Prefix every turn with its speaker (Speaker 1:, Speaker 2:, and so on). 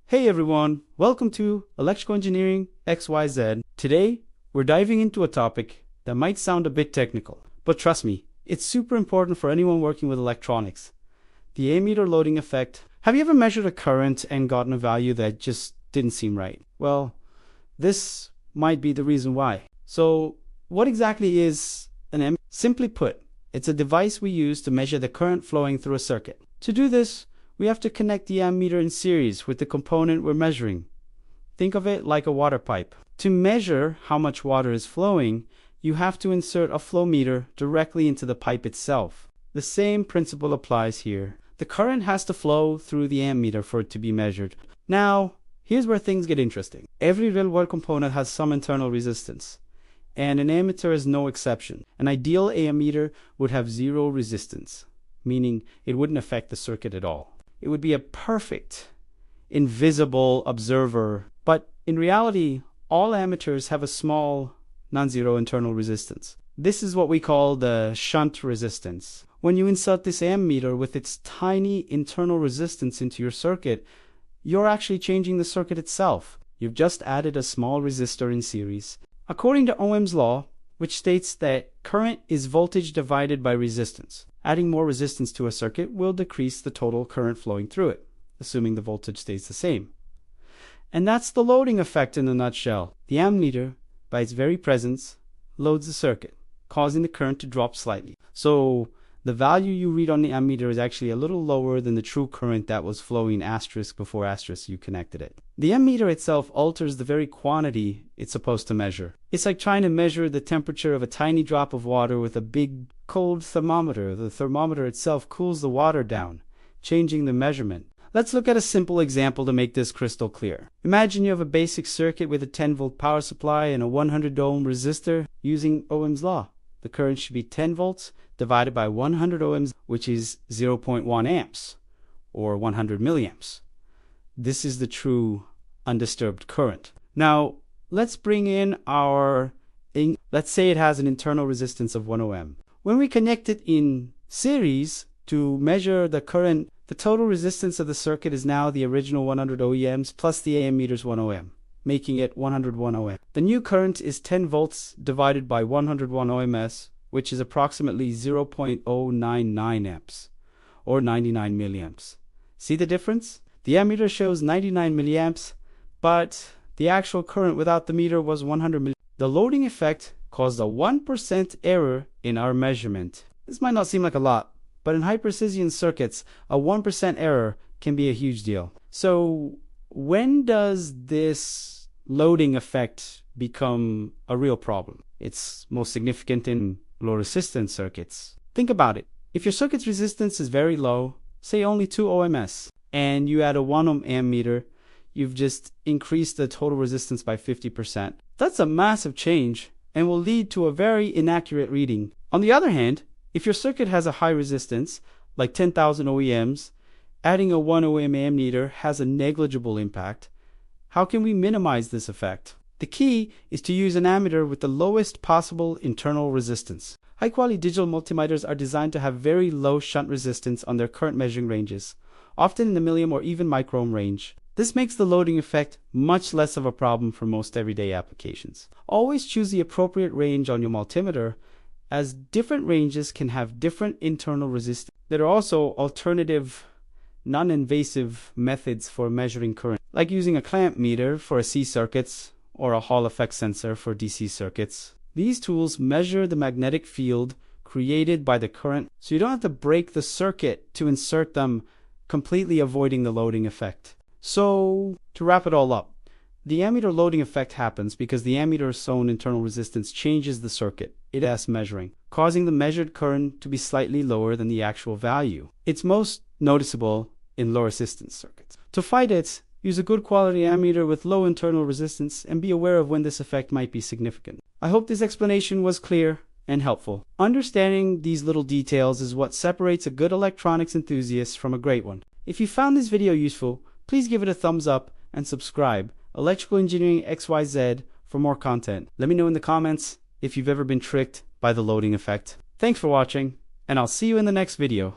Speaker 1: Hey everyone, welcome to Electrical Engineering XYZ. Today, we're diving into a topic that might sound a bit technical, but trust me, it's super important for anyone working with electronics. The ammeter loading effect. Have you ever measured a current and gotten a value that just didn't seem right? Well, this might be the reason why. So, what exactly is an ammeter? Simply put, it's a device we use to measure the current flowing through a circuit. To do this, we have to connect the ammeter in series with the component we're measuring. Think of it like a water pipe. To measure how much water is flowing, you have to insert a flow meter directly into the pipe itself. The same principle applies here. The current has to flow through the ammeter for it to be measured. Now, here's where things get interesting. Every real-world component has some internal resistance, and an ammeter is no exception. An ideal ammeter would have zero resistance, meaning it wouldn't affect the circuit at all. It would be a perfect, invisible observer, but in reality, all ammeters have a small, non-zero internal resistance. This is what we call the shunt resistance. When you insert this ammeter with its tiny internal resistance into your circuit, you're actually changing the circuit itself. You've just added a small resistor in series. According to Ohm's law, which states that current is voltage divided by resistance. Adding more resistance to a circuit will decrease the total current flowing through it, assuming the voltage stays the same. And that's the loading effect in a nutshell. The ammeter, by its very presence, loads the circuit, causing the current to drop slightly. So the value you read on the ammeter is actually a little lower than the true current that was flowing asterisk before asterisk you connected it. The ammeter itself alters the very quantity it's supposed to measure. It's like trying to measure the temperature of a tiny drop of water with a big cold thermometer. The thermometer itself cools the water down, changing the measurement. Let's look at a simple example to make this crystal clear. Imagine you have a basic circuit with a 10-volt power supply and a 100 ohm resistor using Ohm's law. The current should be 10 volts divided by 100 ohms, which is 0.1 amps, or 100 milliamps. This is the true undisturbed current. Now, let's bring in let's say it has an internal resistance of 1 ohm. When we connect it in series to measure the current, the total resistance of the circuit is now the original 100 ohms plus the ammeter's 1 ohm, making it 101 ohm. The new current is 10 volts divided by 101 ohms, which is approximately 0.099 amps, or 99 milliamps. See the difference? The ammeter shows 99 milliamps, but the actual current without the meter was 100 milliamps. The loading effect caused a 1% error in our measurement. This might not seem like a lot, but in high-precision circuits, a 1% error can be a huge deal. So when does this loading effect become a real problem? It's most significant in low-resistance circuits. Think about it. If your circuit's resistance is very low, say only 2 ohms, and you add a 1 ohm ammeter, you've just increased the total resistance by 50%. That's a massive change and will lead to a very inaccurate reading. On the other hand, if your circuit has a high resistance, like 10,000 ohms, adding a 1 ohm ammeter has a negligible impact. How can we minimize this effect? The key is to use an ammeter with the lowest possible internal resistance. High-quality digital multimeters are designed to have very low shunt resistance on their current measuring ranges, often in the milliamp or even microohm range. This makes the loading effect much less of a problem for most everyday applications. Always choose the appropriate range on your multimeter, as different ranges can have different internal resistance. There are also alternative, non-invasive methods for measuring current, like using a clamp meter for AC circuits or a Hall effect sensor for DC circuits. These tools measure the magnetic field created by the current, so you don't have to break the circuit to insert them, completely avoiding the loading effect. So, to wrap it all up, the ammeter loading effect happens because the ammeter's own internal resistance changes the circuit it is measuring, causing the measured current to be slightly lower than the actual value. It's most noticeable in low resistance circuits. To fight it, use a good quality ammeter with low internal resistance and be aware of when this effect might be significant. I hope this explanation was clear and helpful. Understanding these little details is what separates a good electronics enthusiast from a great one. If you found this video useful, please give it a thumbs up and subscribe. Electrical Engineering XYZ for more content. Let me know in the comments if you've ever been tricked by the loading effect. Thanks for watching, and I'll see you in the next video.